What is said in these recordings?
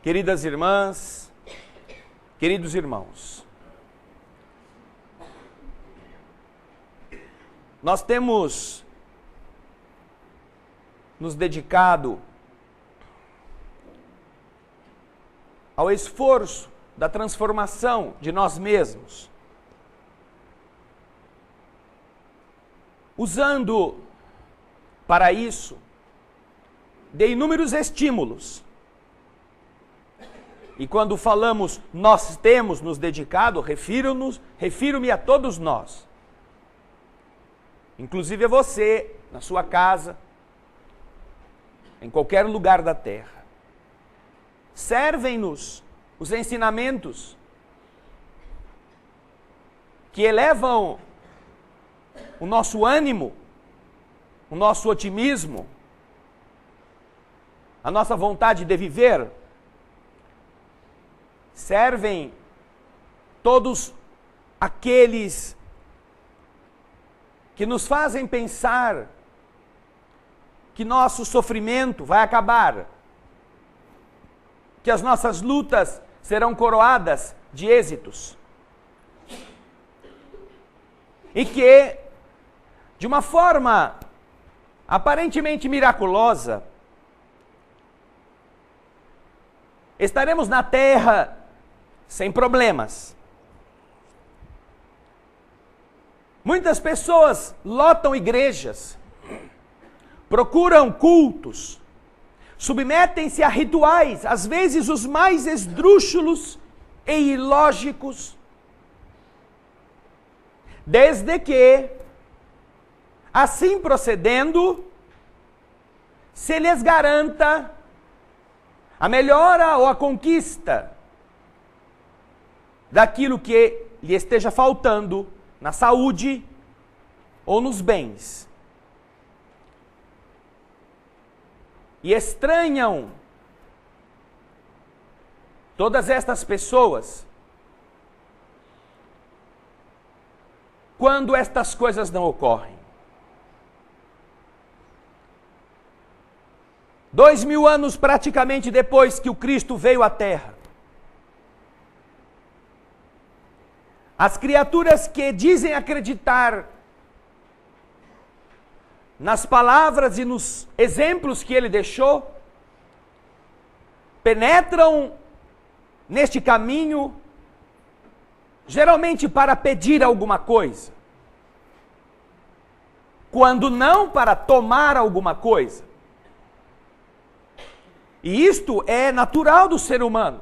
Queridas irmãs, queridos irmãos, nós temos nos dedicado ao esforço da transformação de nós mesmos, usando para isso de inúmeros estímulos. E quando falamos nós temos nos dedicado, refiro-me a todos nós. Inclusive a você, na sua casa, em qualquer lugar da terra. Servem-nos os ensinamentos que elevam o nosso ânimo, o nosso otimismo, a nossa vontade de viver. Servem todos aqueles que nos fazem pensar que nosso sofrimento vai acabar, que as nossas lutas serão coroadas de êxitos e que, de uma forma aparentemente miraculosa, estaremos na terra sem problemas. Muitas pessoas lotam igrejas, procuram cultos, submetem-se a rituais, às vezes os mais esdrúxulos e ilógicos, desde que, assim procedendo, se lhes garanta a melhora ou a conquista daquilo que lhe esteja faltando na saúde ou nos bens. E estranham todas estas pessoas quando estas coisas não ocorrem. 2000 anos praticamente depois que o Cristo veio à Terra, as criaturas que dizem acreditar nas palavras e nos exemplos que ele deixou, penetram neste caminho, geralmente para pedir alguma coisa, quando não para tomar alguma coisa. E isto é natural do ser humano.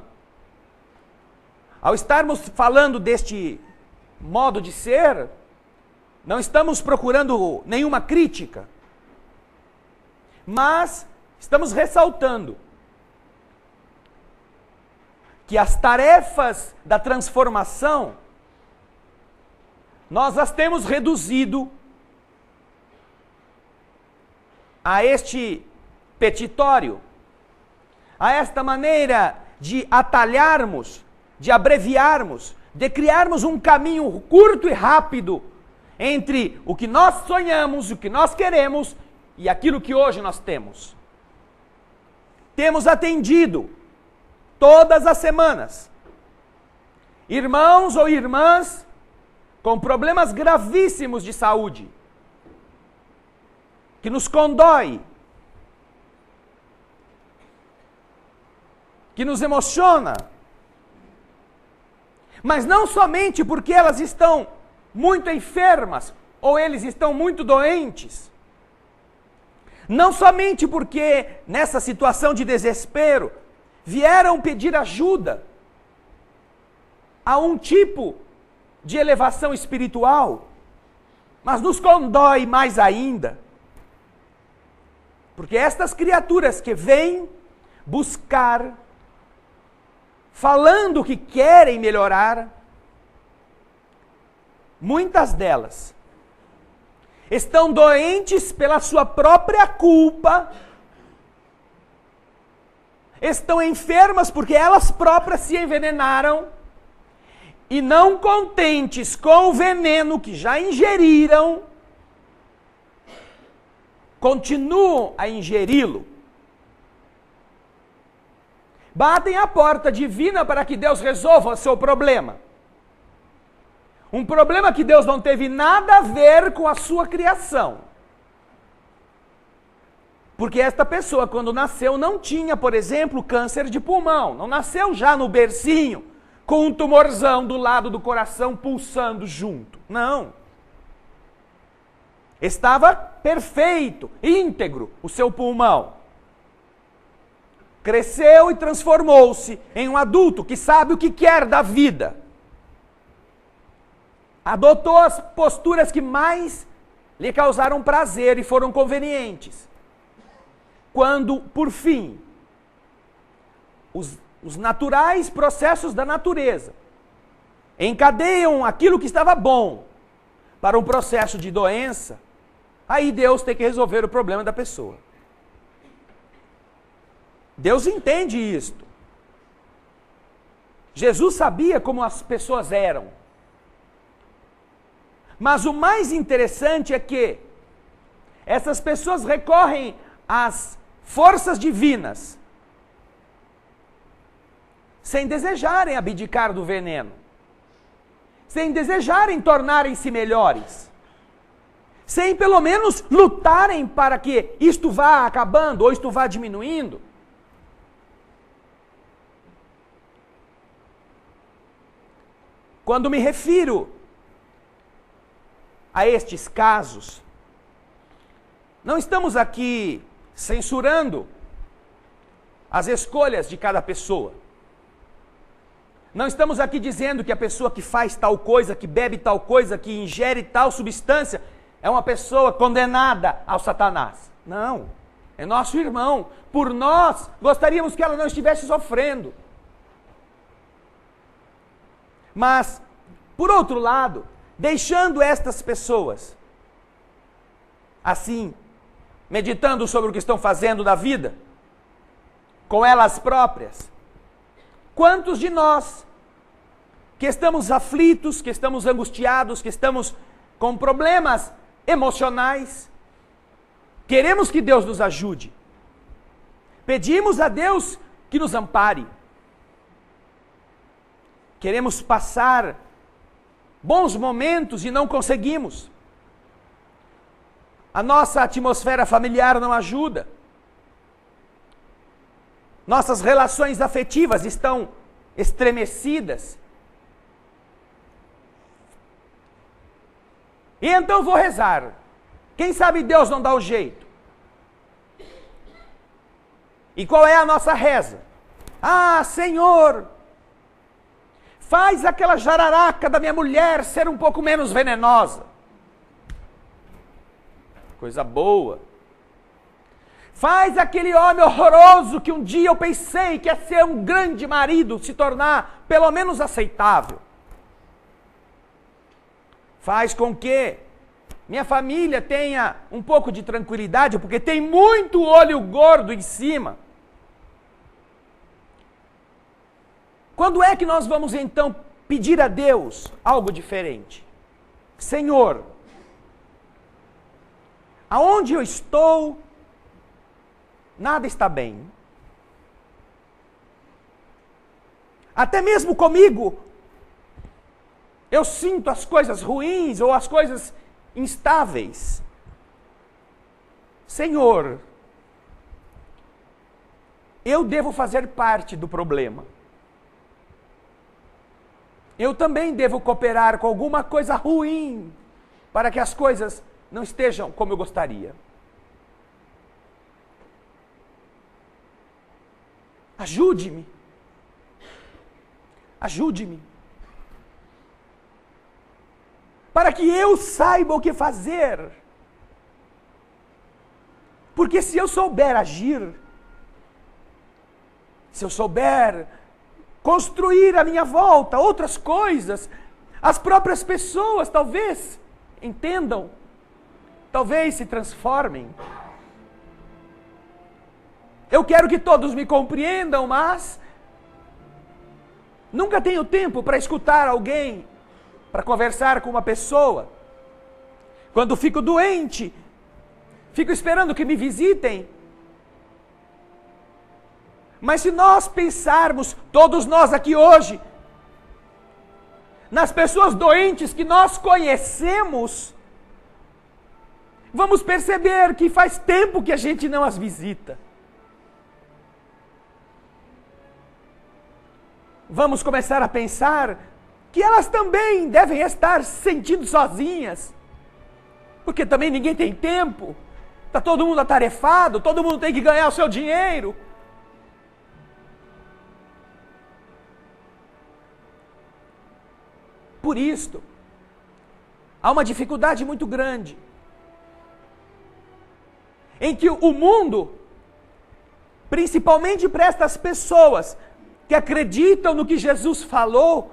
Ao estarmos falando deste modo de ser, não estamos procurando nenhuma crítica, mas estamos ressaltando que as tarefas da transformação, nós as temos reduzido a este petitório, a esta maneira de atalharmos, de abreviarmos, de criarmos um caminho curto e rápido entre o que nós sonhamos, o que nós queremos e aquilo que hoje nós temos. Temos atendido todas as semanas irmãos ou irmãs com problemas gravíssimos de saúde, que nos condói, que nos emociona, mas não somente porque elas estão muito enfermas ou eles estão muito doentes, não somente porque nessa situação de desespero vieram pedir ajuda a um tipo de elevação espiritual, mas nos condói mais ainda, porque estas criaturas que vêm buscar, falando que querem melhorar, muitas delas estão doentes pela sua própria culpa, estão enfermas porque elas próprias se envenenaram e não contentes com o veneno que já ingeriram, continuam a ingeri-lo. batem a porta divina para que Deus resolva o seu problema. Um problema que Deus não teve nada a ver com a sua criação. Porque esta pessoa, quando nasceu, não tinha, por exemplo, câncer de pulmão. Não nasceu já no bercinho, com um tumorzão do lado do coração pulsando junto. Não. Estava perfeito, íntegro, o seu pulmão. Cresceu e transformou-se em um adulto que sabe o que quer da vida. Adotou as posturas que mais lhe causaram prazer e foram convenientes. Quando, por fim, os naturais processos da natureza encadeiam aquilo que estava bom para um processo de doença, aí Deus tem que resolver o problema da pessoa. Deus entende isto. Jesus sabia como as pessoas eram. Mas o mais interessante é que essas pessoas recorrem às forças divinas sem desejarem abdicar do veneno, sem desejarem tornarem-se melhores, sem pelo menos lutarem para que isto vá acabando ou isto vá diminuindo. Quando me refiro a estes casos, não estamos aqui censurando as escolhas de cada pessoa. Não estamos aqui dizendo que a pessoa que faz tal coisa, que bebe tal coisa, que ingere tal substância, é uma pessoa condenada ao Satanás. Não, é nosso irmão. Por nós, gostaríamos que ela não estivesse sofrendo. Mas, por outro lado, deixando estas pessoas assim, meditando sobre o que estão fazendo da vida, com elas próprias, quantos de nós que estamos aflitos, que estamos angustiados, que estamos com problemas emocionais, queremos que Deus nos ajude, pedimos a Deus que nos ampare, queremos passar bons momentos e não conseguimos. A nossa atmosfera familiar não ajuda. Nossas relações afetivas estão estremecidas. E então vou rezar. Quem sabe Deus não dá o jeito. E qual é a nossa reza? Ah, Senhor, faz aquela jararaca da minha mulher ser um pouco menos venenosa. Coisa boa. Faz aquele homem horroroso que um dia eu pensei que ia ser um grande marido se tornar pelo menos aceitável. Faz com que minha família tenha um pouco de tranquilidade, porque tem muito olho gordo em cima. Quando é que nós vamos então pedir a Deus algo diferente? Senhor, aonde eu estou, nada está bem. Até mesmo comigo, eu sinto as coisas ruins ou as coisas instáveis. Senhor, eu devo fazer parte do problema. Eu também devo cooperar com alguma coisa ruim para que as coisas não estejam como eu gostaria. Ajude-me. Ajude-me. Para que eu saiba o que fazer. Porque se eu souber agir, se eu souber construir à minha volta outras coisas, as próprias pessoas talvez entendam, talvez se transformem. Eu quero que todos me compreendam, mas nunca tenho tempo para escutar alguém, para conversar com uma pessoa. Quando fico doente, fico esperando que me visitem. Mas se nós pensarmos, todos nós aqui hoje, nas pessoas doentes que nós conhecemos, vamos perceber que faz tempo que a gente não as visita. Vamos começar a pensar que elas também devem estar se sentindo sozinhas, porque também ninguém tem tempo, está todo mundo atarefado, todo mundo tem que ganhar o seu dinheiro. Por isso, há uma dificuldade muito grande em que o mundo, principalmente para estas pessoas que acreditam no que Jesus falou,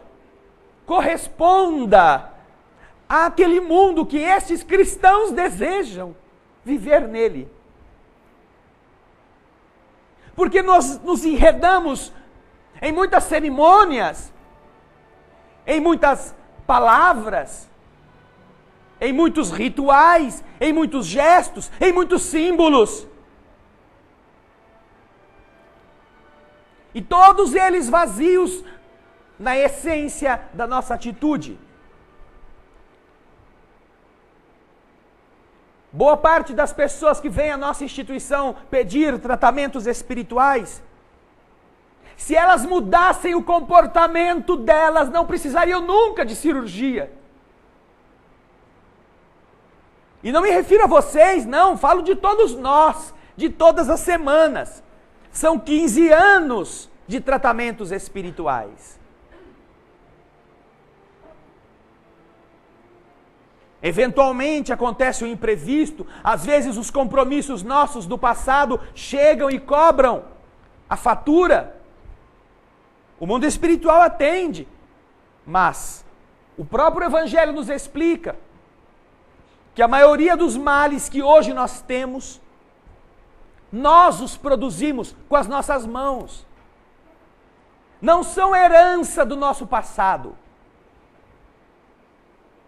corresponda àquele mundo que esses cristãos desejam viver nele. Porque nós nos enredamos em muitas cerimônias, em muitas palavras, em muitos rituais, em muitos gestos, em muitos símbolos. E todos eles vazios na essência da nossa atitude. Boa parte das pessoas que vêm à nossa instituição pedir tratamentos espirituais, se elas mudassem o comportamento delas, não precisariam nunca de cirurgia. E não me refiro a vocês, não, falo de todos nós, de todas as semanas. São 15 anos de tratamentos espirituais. Eventualmente acontece o imprevisto, às vezes os compromissos nossos do passado chegam e cobram a fatura. O mundo espiritual atende, mas o próprio Evangelho nos explica que a maioria dos males que hoje nós temos, nós os produzimos com as nossas mãos. Não são herança do nosso passado.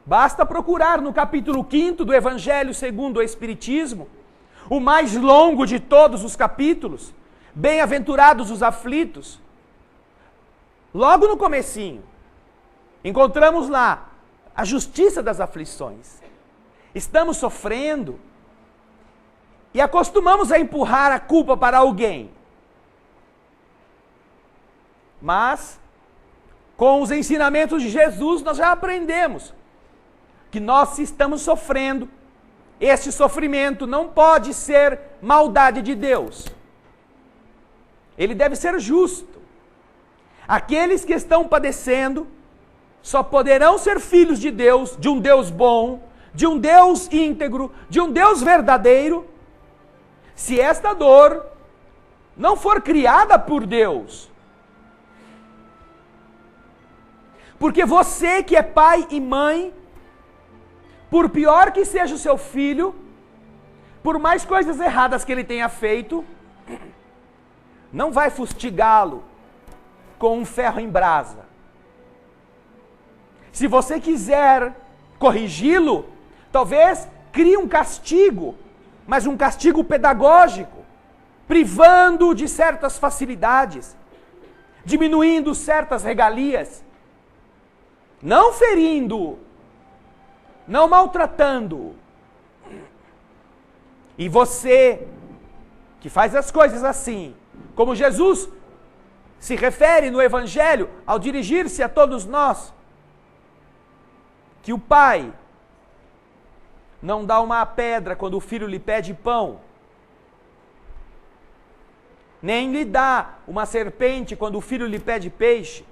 Basta procurar no capítulo 5 do Evangelho segundo o Espiritismo, o mais longo de todos os capítulos, bem-aventurados os aflitos. Logo no comecinho, encontramos lá a justiça das aflições. Estamos sofrendo e acostumamos a empurrar a culpa para alguém. Mas, com os ensinamentos de Jesus, nós já aprendemos que nós, se estamos sofrendo, este sofrimento não pode ser maldade de Deus. Ele deve ser justo. Aqueles que estão padecendo só poderão ser filhos de Deus, de um Deus bom, de um Deus íntegro, de um Deus verdadeiro, se esta dor não for criada por Deus. Porque você que é pai e mãe, por pior que seja o seu filho, por mais coisas erradas que ele tenha feito, não vai fustigá-lo com um ferro em brasa. Se você quiser corrigi-lo, talvez crie um castigo, mas um castigo pedagógico, privando-o de certas facilidades, diminuindo certas regalias, não ferindo, não maltratando. E você, que faz as coisas assim, como Jesus se refere no Evangelho ao dirigir-se a todos nós, que o pai não dá uma pedra quando o filho lhe pede pão, nem lhe dá uma serpente quando o filho lhe pede peixe.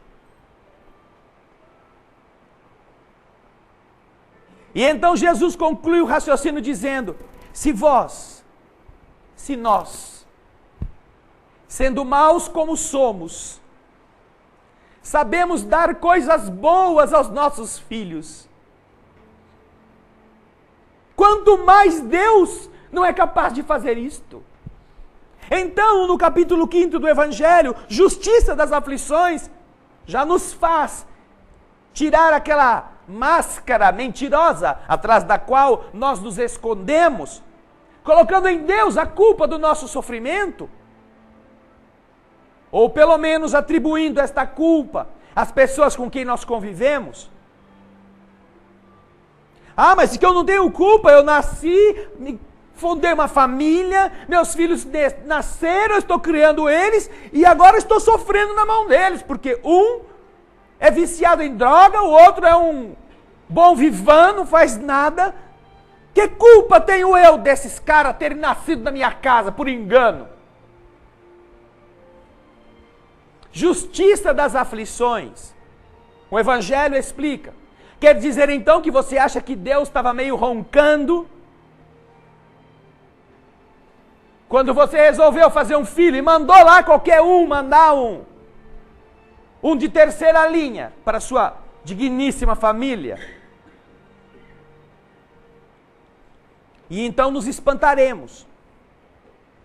E então Jesus conclui o raciocínio dizendo: se nós, sendo maus como somos, sabemos dar coisas boas aos nossos filhos, quanto mais Deus não é capaz de fazer isto. Então, no capítulo 5 do Evangelho, justiça das aflições, já nos faz tirar aquela máscara mentirosa atrás da qual nós nos escondemos, colocando em Deus a culpa do nosso sofrimento. ou pelo menos atribuindo esta culpa às pessoas com quem nós convivemos. Ah, mas que eu não tenho culpa, eu nasci, fundei uma família, meus filhos nasceram, eu estou criando eles e agora estou sofrendo na mão deles, porque um é viciado em droga, o outro é um bom vivan, não faz nada. Que culpa tenho eu desses caras terem nascido na minha casa por engano? Justiça das aflições. O Evangelho explica. Quer dizer então que você acha que Deus estava meio roncando quando você resolveu fazer um filho e mandou lá qualquer um mandar um de terceira linha para a sua digníssima família? E então nos espantaremos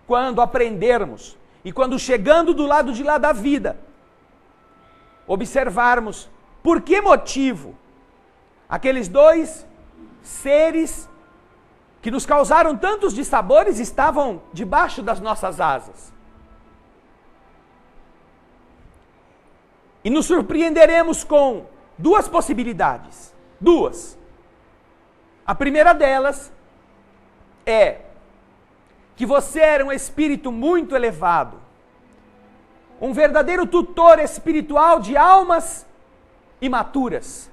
quando aprendermos e quando chegando do lado de lá da vida, observarmos por que motivo aqueles dois seres que nos causaram tantos dissabores estavam debaixo das nossas asas. E nos surpreenderemos com duas possibilidades. Duas. A primeira delas é que você era um espírito muito elevado, um verdadeiro tutor espiritual de almas imaturas,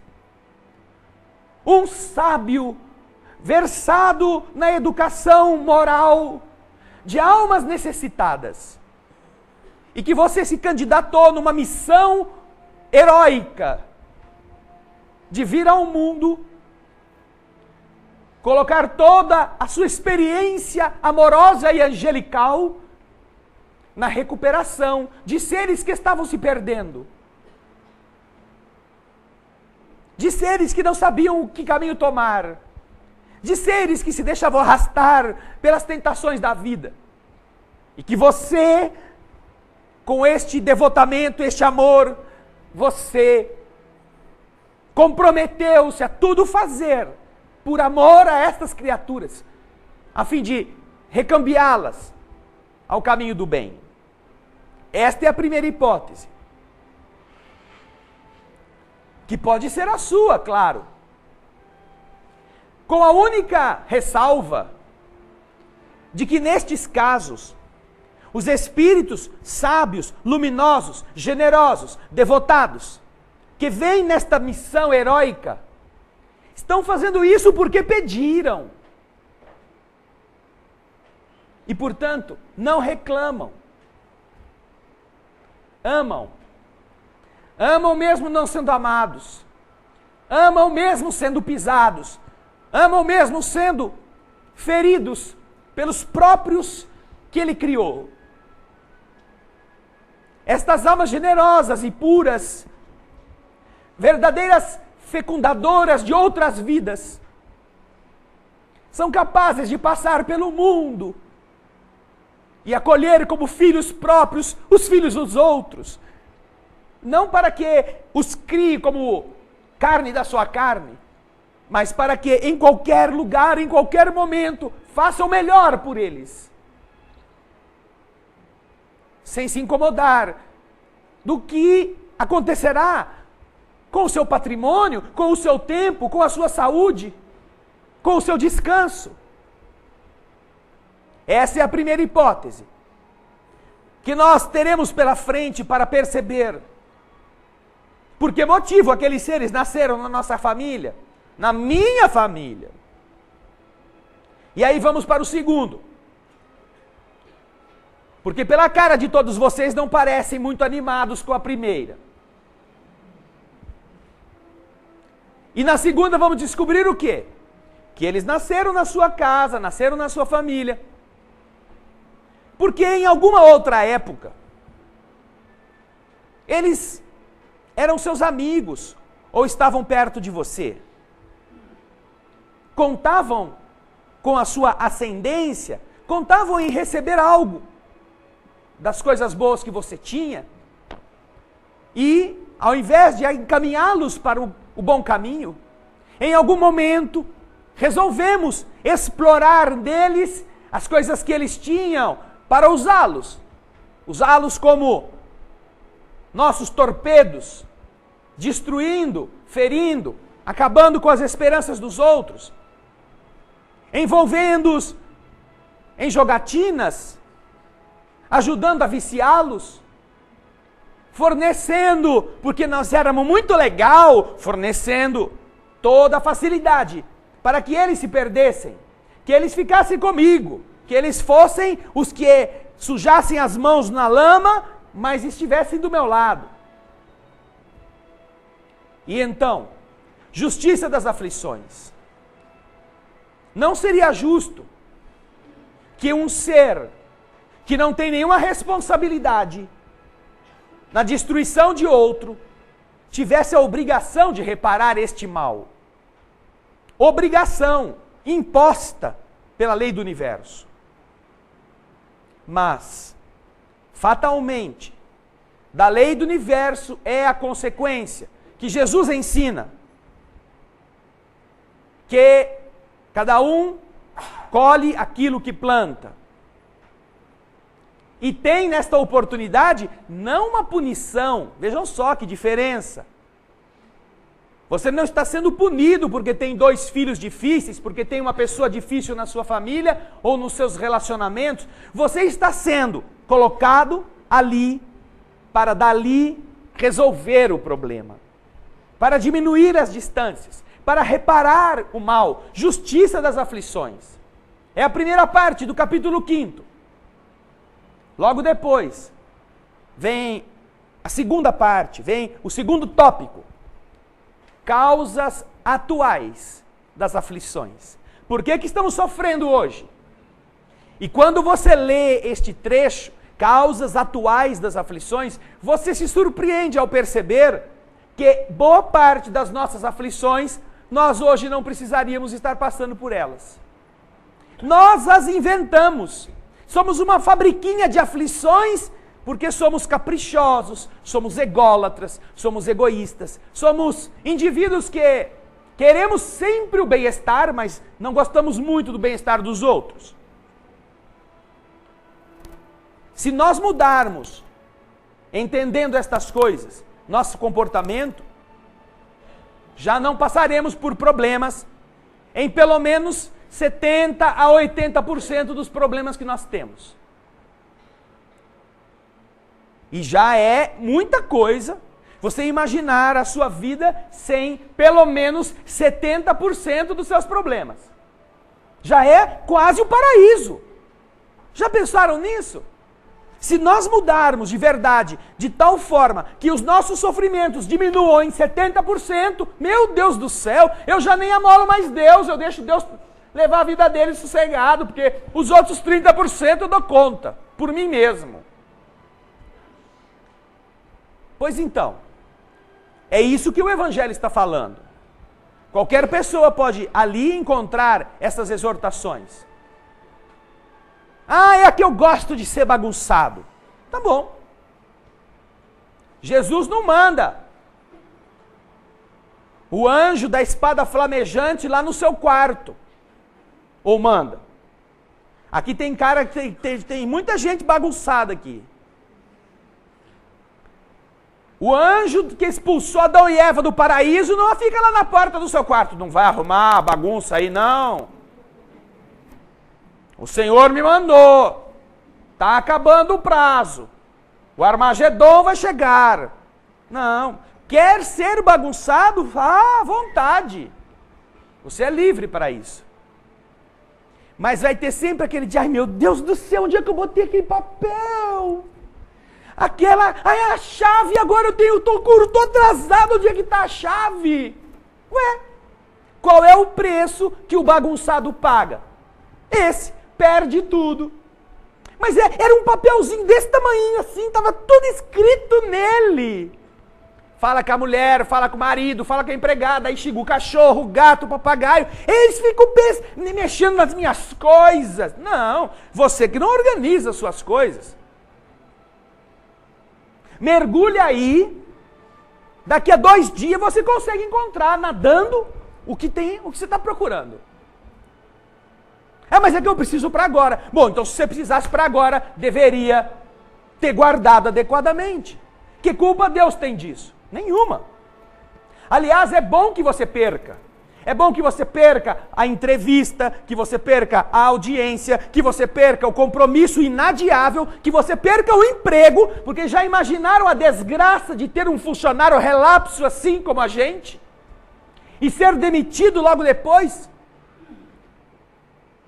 um sábio versado na educação moral de almas necessitadas, e que você se candidatou numa missão heróica de vir ao mundo, colocar toda a sua experiência amorosa e angelical na recuperação de seres que estavam se perdendo, de seres que não sabiam o que caminho tomar, de seres que se deixavam arrastar pelas tentações da vida, e que você, com este devotamento, este amor, você comprometeu-se a tudo fazer por amor a estas criaturas, a fim de recambiá-las ao caminho do bem. Esta é a primeira hipótese, que pode ser a sua, claro, com a única ressalva de que nestes casos, os espíritos sábios, luminosos, generosos, devotados, que vêm nesta missão heróica, estão fazendo isso porque pediram. E, portanto, não reclamam. Amam. Amam mesmo não sendo amados. Amam mesmo sendo pisados. Amam mesmo sendo feridos pelos próprios que Ele criou. Estas almas generosas e puras, verdadeiras fecundadoras de outras vidas, são capazes de passar pelo mundo e acolher como filhos próprios os filhos dos outros, não para que os crie como carne da sua carne, mas para que em qualquer lugar, em qualquer momento, faça o melhor por eles, sem se incomodar do que acontecerá com o seu patrimônio, com o seu tempo, com a sua saúde, com o seu descanso. Essa é a primeira hipótese que nós teremos pela frente para perceber por que motivo aqueles seres nasceram na nossa família, na minha família. E aí vamos para o segundo. Porque pela cara de todos vocês não parecem muito animados com a primeira. E na segunda vamos descobrir o quê? Que eles nasceram na sua casa, nasceram na sua família. Porque em alguma outra época, eles eram seus amigos ou estavam perto de você. Contavam com a sua ascendência, contavam em receber algo das coisas boas que você tinha. E, ao invés de encaminhá-los para o bom caminho, em algum momento resolvemos explorar deles as coisas que eles tinham para usá-los como nossos torpedos, destruindo, ferindo, acabando com as esperanças dos outros, envolvendo-os em jogatinas, ajudando a viciá-los, fornecendo, porque nós éramos muito legal, fornecendo toda a facilidade para que eles se perdessem, que eles ficassem comigo, que eles fossem os que sujassem as mãos na lama, mas estivessem do meu lado. E então, justiça das aflições. Não seria justo que um ser que não tem nenhuma responsabilidade na destruição de outro tivesse a obrigação de reparar este mal. Obrigação imposta pela lei do universo. Mas, fatalmente, da lei do universo é a consequência que Jesus ensina, que cada um colhe aquilo que planta. E tem nesta oportunidade não uma punição, vejam só que diferença. Você não está sendo punido porque tem 2 filhos difíceis, porque tem uma pessoa difícil na sua família ou nos seus relacionamentos. Você está sendo colocado ali para dali resolver o problema, para diminuir as distâncias, para reparar o mal, justiça das aflições. É a primeira parte do capítulo 5. Logo depois, vem a segunda parte, vem o segundo tópico. Causas atuais das aflições. Por que estamos sofrendo hoje? E quando você lê este trecho, causas atuais das aflições, você se surpreende ao perceber que boa parte das nossas aflições, nós hoje não precisaríamos estar passando por elas. Nós as inventamos. Somos uma fabriquinha de aflições porque somos caprichosos, somos ególatras, somos egoístas, somos indivíduos que queremos sempre o bem-estar, mas não gostamos muito do bem-estar dos outros. Se nós mudarmos, entendendo estas coisas, nosso comportamento, já não passaremos por problemas em pelo menos 70% a 80% dos problemas que nós temos. E já é muita coisa você imaginar a sua vida sem pelo menos 70% dos seus problemas. Já é quase o paraíso. Já pensaram nisso? Se nós mudarmos de verdade, de tal forma que os nossos sofrimentos diminuam em 70%, meu Deus do céu, eu já nem amolo mais Deus, eu deixo Deus levar a vida dele sossegado, porque os outros 30% eu dou conta, por mim mesmo. Pois então, é isso que o Evangelho está falando. Qualquer pessoa pode ali encontrar essas exortações. Ah, é que eu gosto de ser bagunçado. Tá bom. Jesus não manda o anjo da espada flamejante lá no seu quarto. Ou manda? Aqui tem cara, tem muita gente bagunçada aqui. O anjo que expulsou Adão e Eva do paraíso não fica lá na porta do seu quarto. Não vai arrumar bagunça aí, não. O Senhor me mandou. Está acabando o prazo. O Armagedon vai chegar. Não. Quer ser bagunçado? Vá à vontade. Você é livre para isso. Mas vai ter sempre aquele dia, ai meu Deus do céu, onde é que eu botei aquele papel? Ai a chave, agora eu tô atrasado, onde é que está a chave? Ué, qual é o preço que o bagunçado paga? Esse, perde tudo. Mas era um papelzinho desse tamanho assim, estava tudo escrito nele. Fala com a mulher, fala com o marido, fala com a empregada, aí chega o cachorro, o gato, o papagaio. Eles ficam mexendo nas minhas coisas. Não, você que não organiza as suas coisas. Mergulha aí, daqui a 2 dias você consegue encontrar, nadando, o que você está procurando. Mas é que eu preciso para agora. Bom, então se você precisasse para agora, deveria ter guardado adequadamente. Que culpa Deus tem disso? Nenhuma. Aliás, é bom que você perca. É bom que você perca a entrevista, que você perca a audiência, que você perca o compromisso inadiável, que você perca o emprego, porque já imaginaram a desgraça de ter um funcionário relapso assim como a gente? E ser demitido logo depois?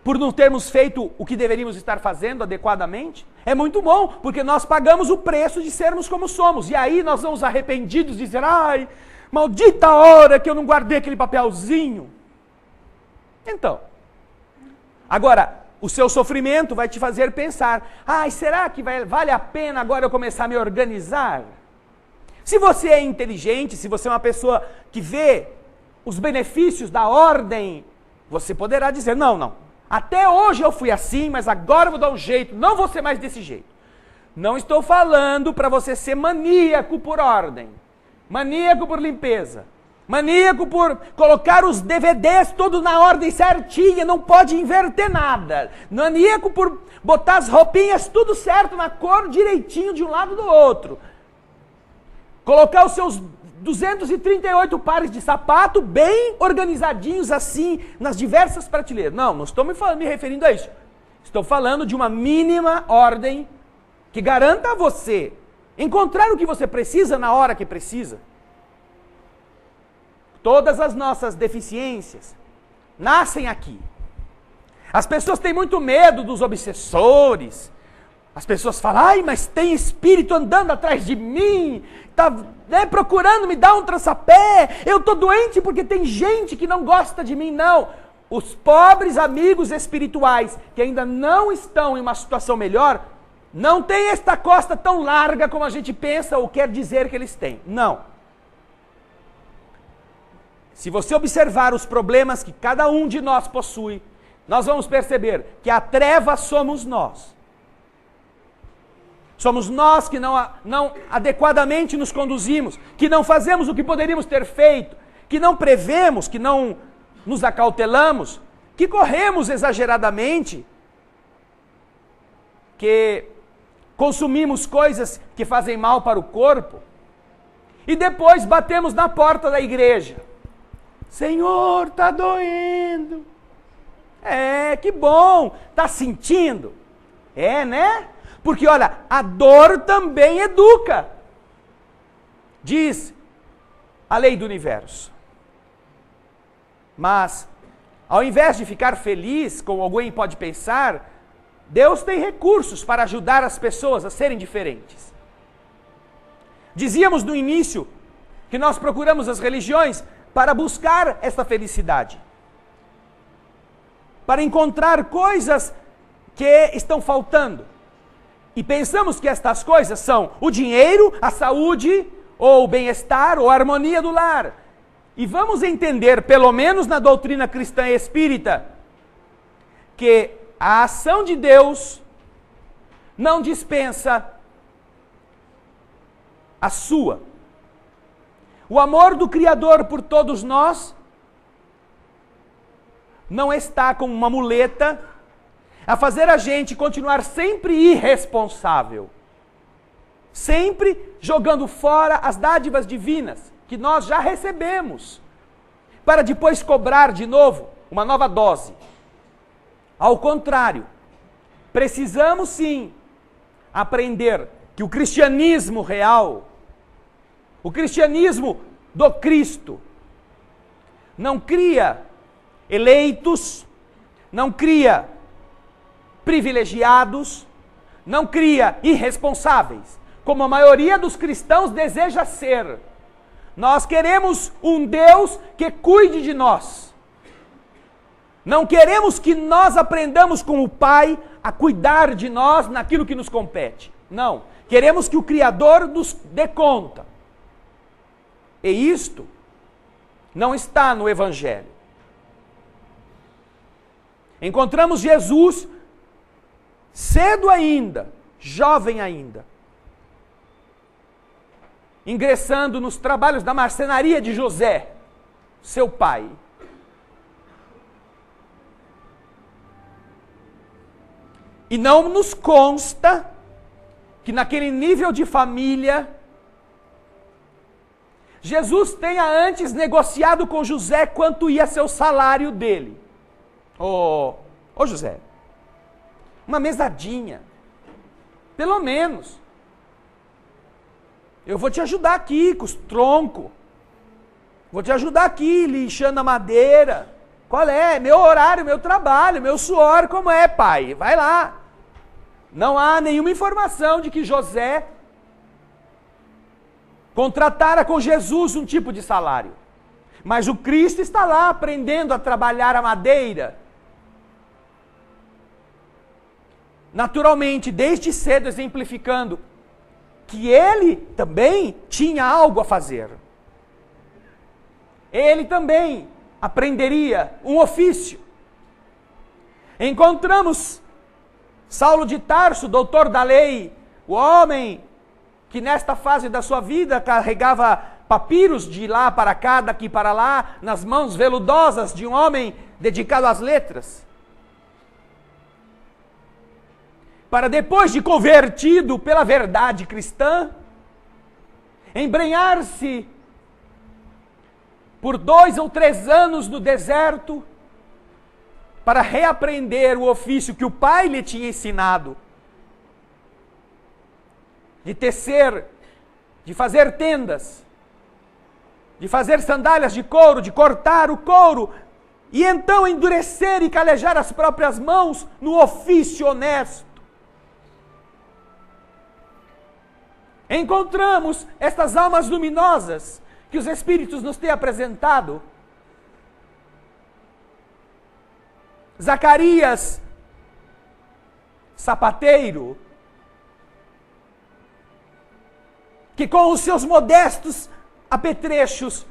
Por não termos feito o que deveríamos estar fazendo adequadamente? É muito bom, porque nós pagamos o preço de sermos como somos. E aí nós vamos arrependidos dizer, ai, maldita hora que eu não guardei aquele papelzinho. Então, agora, o seu sofrimento vai te fazer pensar, ai, será que vale a pena agora eu começar a me organizar? Se você é inteligente, se você é uma pessoa que vê os benefícios da ordem, você poderá dizer, não. Até hoje eu fui assim, mas agora eu vou dar um jeito, não vou ser mais desse jeito. Não estou falando para você ser maníaco por ordem, maníaco por limpeza, maníaco por colocar os DVDs todos na ordem certinha, não pode inverter nada. Maníaco por botar as roupinhas tudo certo na cor, direitinho de um lado do outro. Colocar os seus 238 pares de sapato bem organizadinhos assim, nas diversas prateleiras. Não estou me referindo a isso. Estou falando de uma mínima ordem que garanta a você encontrar o que você precisa na hora que precisa. Todas as nossas deficiências nascem aqui. As pessoas têm muito medo dos obsessores. As pessoas falam, ai, mas tem espírito andando atrás de mim, está procurando me dar um trançapé, eu estou doente porque tem gente que não gosta de mim. Não, os pobres amigos espirituais que ainda não estão em uma situação melhor, não têm esta costa tão larga como a gente pensa ou quer dizer que eles têm. Não. Se você observar os problemas que cada um de nós possui, nós vamos perceber que a treva somos nós. Somos nós que não adequadamente nos conduzimos, que não fazemos o que poderíamos ter feito, que não prevemos, que não nos acautelamos, que corremos exageradamente, que consumimos coisas que fazem mal para o corpo, e depois batemos na porta da igreja. Senhor, está doendo. Que bom, está sentindo? Né? Porque, olha, a dor também educa. Diz a lei do universo. Mas, ao invés de ficar feliz, como alguém pode pensar, Deus tem recursos para ajudar as pessoas a serem diferentes. Dizíamos no início que nós procuramos as religiões para buscar essa felicidade. Para encontrar coisas que estão faltando. E pensamos que estas coisas são o dinheiro, a saúde, ou o bem-estar, ou a harmonia do lar. E vamos entender, pelo menos na doutrina cristã espírita, que a ação de Deus não dispensa a sua. O amor do Criador por todos nós não está como uma muleta a fazer a gente continuar sempre irresponsável, sempre jogando fora as dádivas divinas que nós já recebemos, para depois cobrar de novo uma nova dose. Ao contrário, precisamos sim aprender que o cristianismo real, o cristianismo do Cristo, não cria eleitos, não cria privilegiados, não cria irresponsáveis, como a maioria dos cristãos deseja ser. Nós queremos um Deus que cuide de nós. Não queremos que nós aprendamos com o Pai a cuidar de nós naquilo que nos compete. Não. Queremos que o Criador nos dê conta. E isto não está no Evangelho. Encontramos Jesus cedo ainda, jovem ainda, ingressando nos trabalhos da marcenaria de José, seu pai. E não nos consta que naquele nível de família Jesus tenha antes negociado com José quanto ia ser o salário dele. Ô José, uma mesadinha, pelo menos. Eu vou te ajudar aqui com os troncos. Vou te ajudar aqui lixando a madeira. Qual é? Meu horário, meu trabalho, meu suor, como é, pai? Vai lá. Não há nenhuma informação de que José contratara com Jesus um tipo de salário. Mas o Cristo está lá aprendendo a trabalhar a madeira. Naturalmente, desde cedo exemplificando que ele também tinha algo a fazer. Ele também aprenderia um ofício. Encontramos Saulo de Tarso, doutor da lei, o homem que nesta fase da sua vida carregava papiros de lá para cá, daqui para lá, nas mãos veludosas de um homem dedicado às letras. Para depois de convertido pela verdade cristã, embrenhar-se por 2 ou 3 anos no deserto, para reaprender o ofício que o pai lhe tinha ensinado, de tecer, de fazer tendas, de fazer sandálias de couro, de cortar o couro, e então endurecer e calejar as próprias mãos no ofício honesto. Encontramos estas almas luminosas que os Espíritos nos têm apresentado. Zacarias, sapateiro, que com os seus modestos apetrechos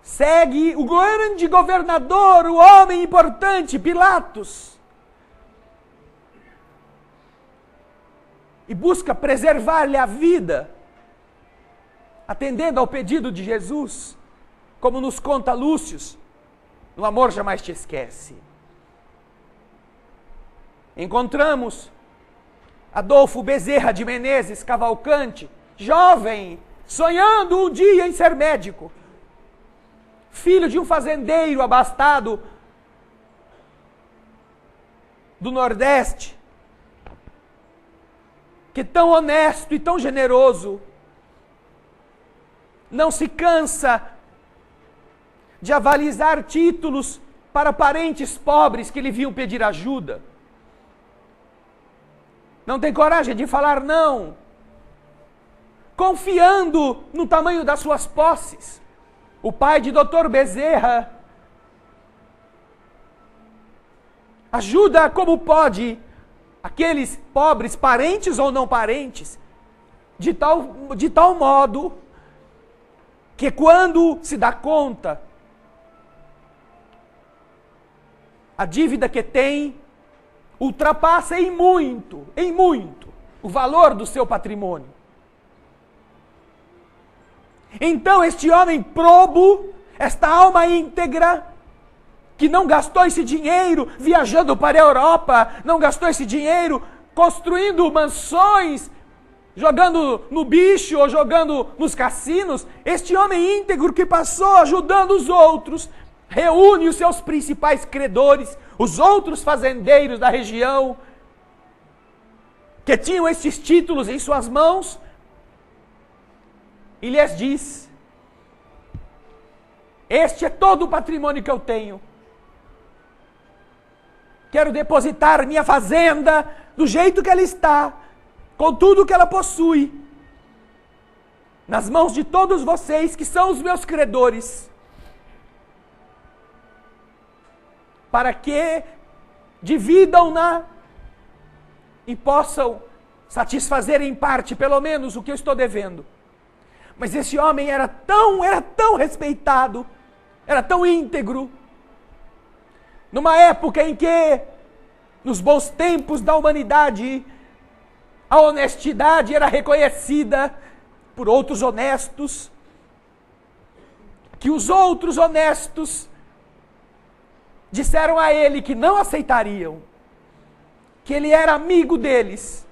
segue o grande governador, o homem importante, Pilatos, e busca preservar-lhe a vida, atendendo ao pedido de Jesus, como nos conta Lúcius, no Amor Jamais Te Esquece. Encontramos Adolfo Bezerra de Menezes Cavalcante, jovem, sonhando um dia em ser médico, filho de um fazendeiro abastado do Nordeste, que tão honesto e tão generoso, não se cansa de avalizar títulos para parentes pobres que lhe vinham pedir ajuda. Não tem coragem de falar não, confiando no tamanho das suas posses. O pai de Dr. Bezerra ajuda como pode aqueles pobres, parentes ou não parentes, de tal modo que quando se dá conta a dívida que tem ultrapassa em muito, o valor do seu patrimônio. Então este homem probo, esta alma íntegra, que não gastou esse dinheiro viajando para a Europa, não gastou esse dinheiro construindo mansões, jogando no bicho ou jogando nos cassinos, este homem íntegro que passou ajudando os outros, reúne os seus principais credores, os outros fazendeiros da região, que tinham esses títulos em suas mãos, e lhes diz: este é todo o patrimônio que eu tenho. Quero depositar minha fazenda do jeito que ela está, com tudo que ela possui, nas mãos de todos vocês que são os meus credores, para que dividam-na e possam satisfazer em parte, pelo menos, o que eu estou devendo. Mas esse homem era tão respeitado, era tão íntegro, numa época em que, nos bons tempos da humanidade, a honestidade era reconhecida por outros honestos, que os outros honestos disseram a ele que não aceitariam, que ele era amigo deles,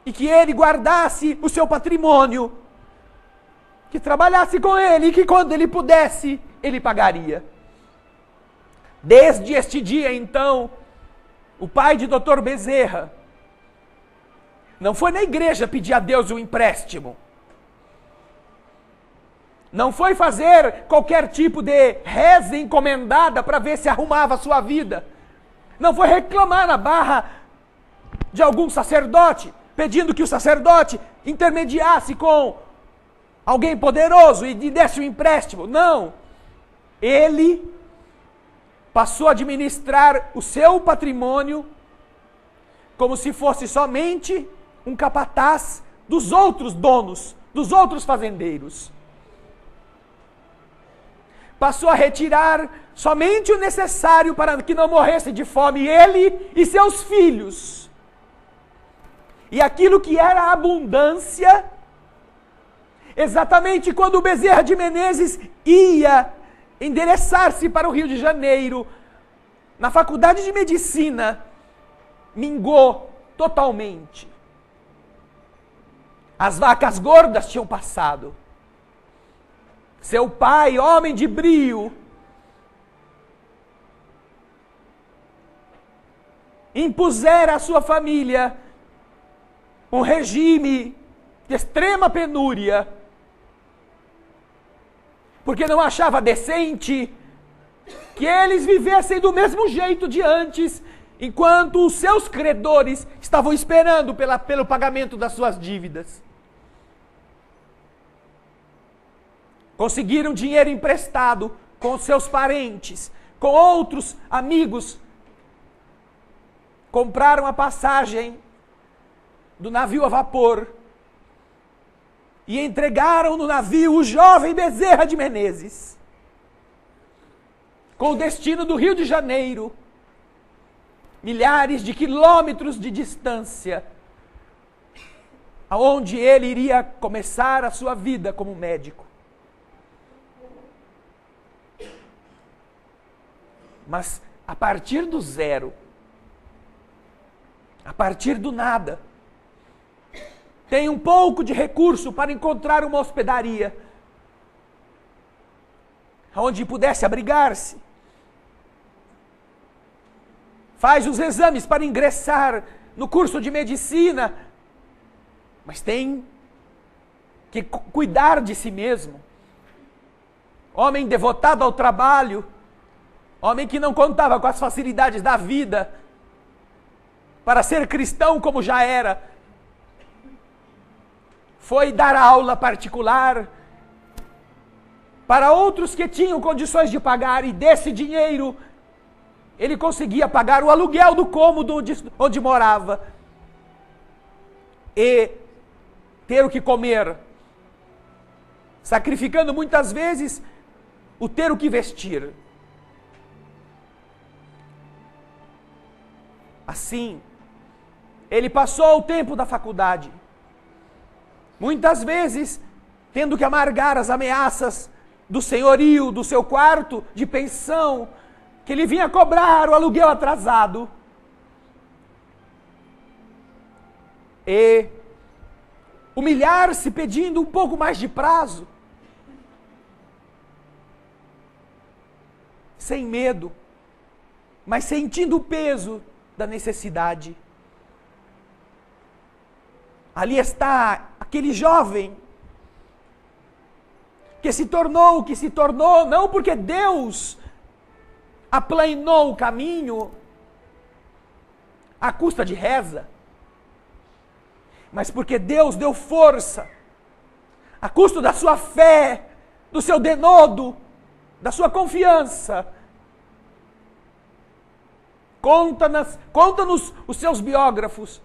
e que ele guardasse o seu patrimônio, que trabalhasse com ele e que quando ele pudesse, ele pagaria. Desde este dia, então, o pai de Dr. Bezerra não foi na igreja pedir a Deus um empréstimo. Não foi fazer qualquer tipo de reza encomendada para ver se arrumava a sua vida. Não foi reclamar na barra de algum sacerdote, pedindo que o sacerdote intermediasse com alguém poderoso e lhe desse um empréstimo. Não. Ele passou a administrar o seu patrimônio como se fosse somente um capataz dos outros donos, dos outros fazendeiros. Passou a retirar somente o necessário para que não morresse de fome ele e seus filhos. E aquilo que era abundância, exatamente quando o Bezerra de Menezes ia endereçar-se para o Rio de Janeiro, na faculdade de medicina, mingou totalmente. As vacas gordas tinham passado. Seu pai, homem de brio, impusera à sua família um regime de extrema penúria, porque não achava decente que eles vivessem do mesmo jeito de antes, enquanto os seus credores estavam esperando pelo pagamento das suas dívidas. Conseguiram dinheiro emprestado com seus parentes, com outros amigos. Compraram a passagem do navio a vapor e entregaram no navio o jovem Bezerra de Menezes, com o destino do Rio de Janeiro, milhares de quilômetros de distância, aonde ele iria começar a sua vida como médico. Mas a partir do zero, a partir do nada, tem um pouco de recurso para encontrar uma hospedaria onde pudesse abrigar-se. Faz os exames para ingressar no curso de medicina, mas tem que cuidar de si mesmo. Homem devotado ao trabalho, homem que não contava com as facilidades da vida para ser cristão como já era, foi dar aula particular para outros que tinham condições de pagar, e desse dinheiro ele conseguia pagar o aluguel do cômodo onde morava e ter o que comer, sacrificando muitas vezes o ter o que vestir. Assim, ele passou o tempo da faculdade, muitas vezes tendo que amargar as ameaças do senhorio, do seu quarto de pensão, que ele vinha cobrar o aluguel atrasado. E humilhar-se pedindo um pouco mais de prazo, sem medo, mas sentindo o peso da necessidade. Ali está aquele jovem que se tornou o que se tornou, não porque Deus aplanou o caminho à custa de reza, mas porque Deus deu força, a custo da sua fé, do seu denodo, da sua confiança. Conta-nos os seus biógrafos,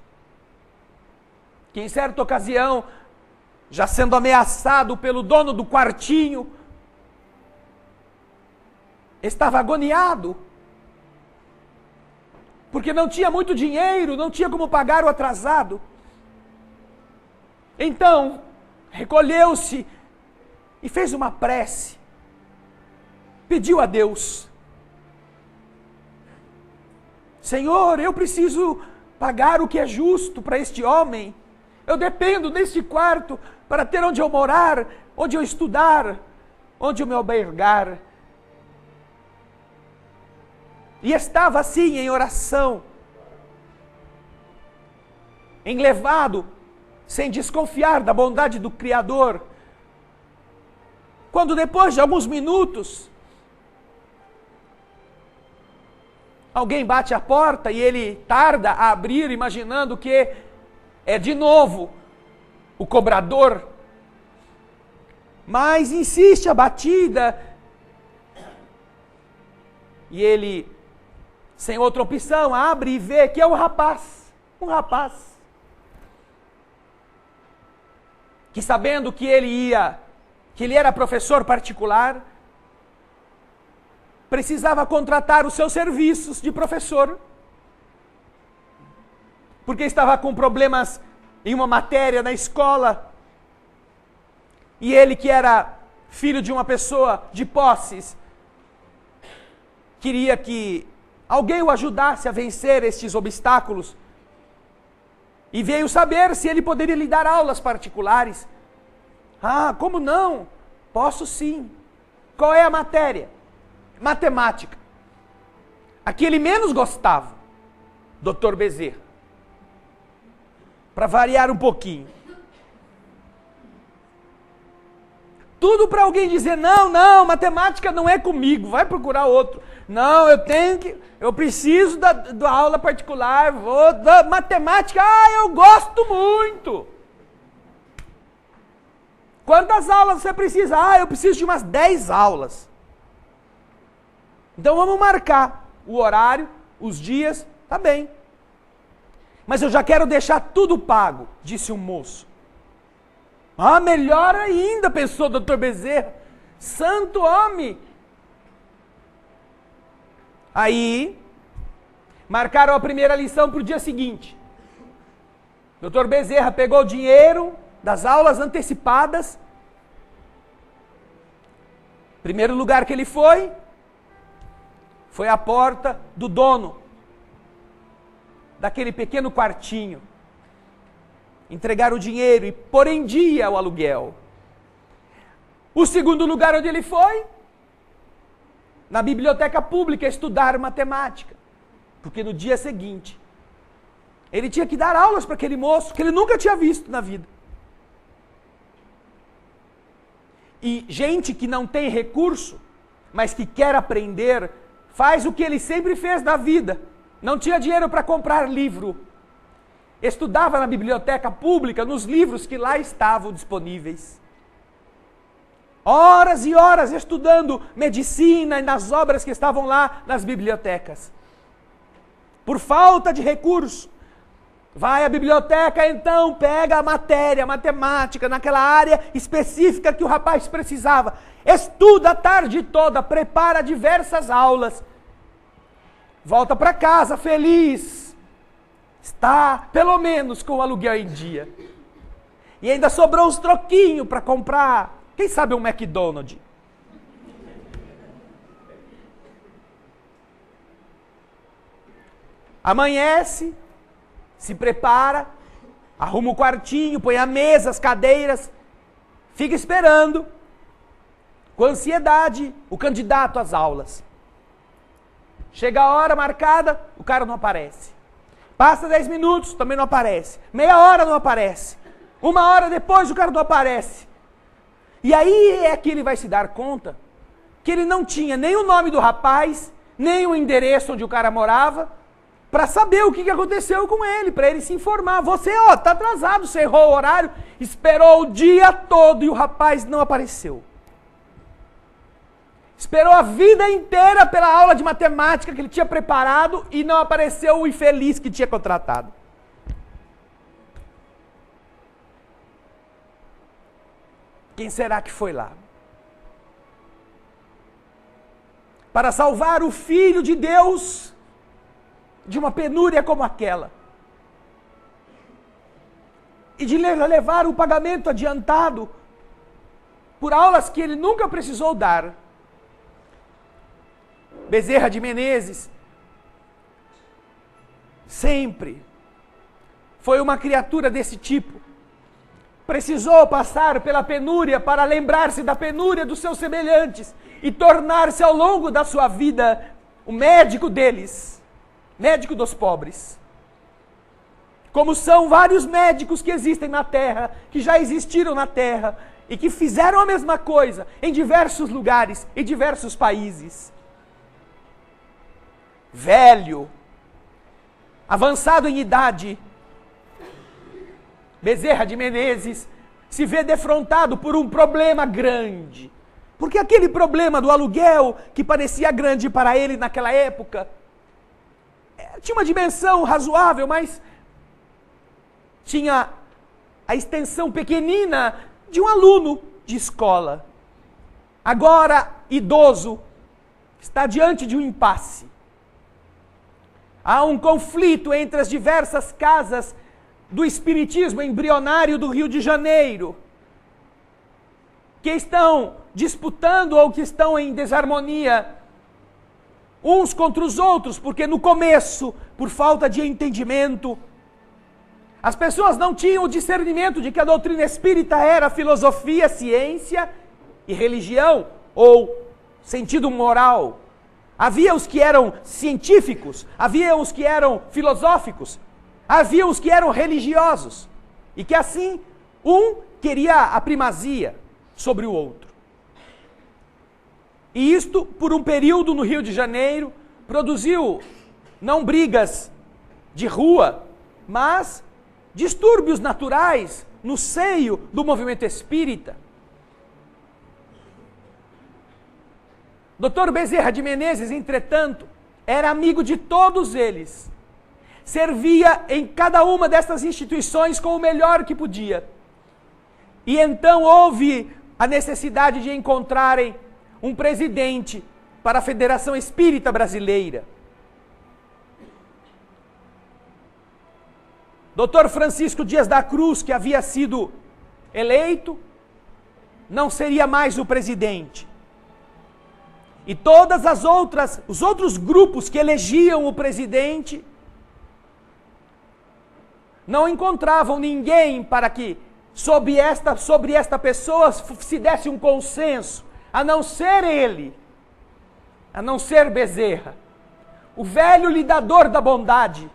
que em certa ocasião, já sendo ameaçado pelo dono do quartinho, estava agoniado, porque não tinha muito dinheiro, não tinha como pagar o atrasado. Então, recolheu-se e fez uma prece, pediu a Deus: Senhor, eu preciso pagar o que é justo para este homem, Eu dependo deste quarto para ter onde eu morar, onde eu estudar, onde eu me albergar. E estava assim em oração, enlevado, sem desconfiar da bondade do Criador. Quando depois de alguns minutos, alguém bate a porta e ele tarda a abrir, imaginando que é de novo o cobrador. Mas insiste a batida. E ele, sem outra opção, abre e vê que é um rapaz. Um rapaz. Que sabendo que ele era professor particular, precisava contratar os seus serviços de professor, porque estava com problemas em uma matéria na escola, e ele, que era filho de uma pessoa de posses, queria que alguém o ajudasse a vencer estes obstáculos, e veio saber se ele poderia lhe dar aulas particulares. Ah, como não? Posso sim. Qual é a matéria? Matemática. A que ele menos gostava, Dr. Bezerra. Para variar um pouquinho. Tudo para alguém dizer, não, matemática não é comigo, vai procurar outro. Não, eu preciso da aula particular, matemática, eu gosto muito. Quantas aulas você precisa? Eu preciso de umas 10 aulas. Então vamos marcar o horário, os dias, tá bem. Mas eu já quero deixar tudo pago, disse o moço. Melhor ainda, pensou o Dr. Bezerra. Santo homem. Aí, marcaram a primeira lição para o dia seguinte. Dr. Bezerra pegou o dinheiro das aulas antecipadas. Primeiro lugar que ele foi à porta do dono daquele pequeno quartinho. Entregar o dinheiro e pôr em dia o aluguel. O segundo lugar onde ele foi, na biblioteca pública, estudar matemática. Porque no dia seguinte, ele tinha que dar aulas para aquele moço que ele nunca tinha visto na vida. E gente que não tem recurso, mas que quer aprender, faz o que ele sempre fez na vida. Não tinha dinheiro para comprar livro. Estudava na biblioteca pública, nos livros que lá estavam disponíveis. Horas e horas estudando medicina e nas obras que estavam lá nas bibliotecas. Por falta de recurso, vai à biblioteca, então pega a matéria, matemática, naquela área específica que o rapaz precisava. Estuda a tarde toda, prepara diversas aulas. Volta para casa feliz. Está, pelo menos, com o aluguel em dia. E ainda sobrou uns troquinhos para comprar, quem sabe um McDonald's. Amanhece, se prepara, arruma o quartinho, põe a mesa, as cadeiras, fica esperando, com ansiedade, o candidato às aulas. Chega a hora marcada, o cara não aparece. Passa 10 minutos, também não aparece. Meia hora não aparece. 1 hora depois, o cara não aparece. E aí é que ele vai se dar conta que ele não tinha nem o nome do rapaz, nem o endereço onde o cara morava, para saber o que aconteceu com ele, para ele se informar. Você, tá atrasado, você errou o horário, esperou o dia todo e o rapaz não apareceu. Esperou a vida inteira pela aula de matemática que ele tinha preparado e não apareceu o infeliz que tinha contratado. Quem será que foi lá? Para salvar o Filho de Deus de uma penúria como aquela. E de levar o pagamento adiantado por aulas que ele nunca precisou dar. Bezerra de Menezes sempre foi uma criatura desse tipo. precisou passar pela penúria para lembrar-se da penúria dos seus semelhantes e tornar-se ao longo da sua vida o médico deles, médico dos pobres. Como são vários médicos que existem na terra, que já existiram na terra e que fizeram a mesma coisa em diversos lugares, em diversos países. Velho, avançado em idade, Bezerra de Menezes se vê defrontado por um problema grande. Porque aquele problema do aluguel, que parecia grande para ele naquela época, tinha uma dimensão razoável, mas tinha a extensão pequenina de um aluno de escola. Agora, idoso, está diante de um impasse. Há um conflito entre as diversas casas do espiritismo embrionário do Rio de Janeiro, que estão disputando ou que estão em desarmonia uns contra os outros, porque no começo, por falta de entendimento, as pessoas não tinham o discernimento de que a doutrina espírita era filosofia, ciência e religião, ou sentido moral. Havia os que eram científicos, havia os que eram filosóficos, havia os que eram religiosos, e que assim, um queria a primazia sobre o outro. E isto, por um período no Rio de Janeiro, produziu não brigas de rua, mas distúrbios naturais no seio do movimento espírita. Dr. Bezerra de Menezes, entretanto, era amigo de todos eles. Servia em cada uma dessas instituições com o melhor que podia. E então houve a necessidade de encontrarem um presidente para a Federação Espírita Brasileira. Dr. Francisco Dias da Cruz, que havia sido eleito, não seria mais o presidente. E os outros grupos que elegiam o presidente não encontravam ninguém para que sobre esta pessoa se desse um consenso, a não ser ele, a não ser Bezerra, o velho lidador da bondade,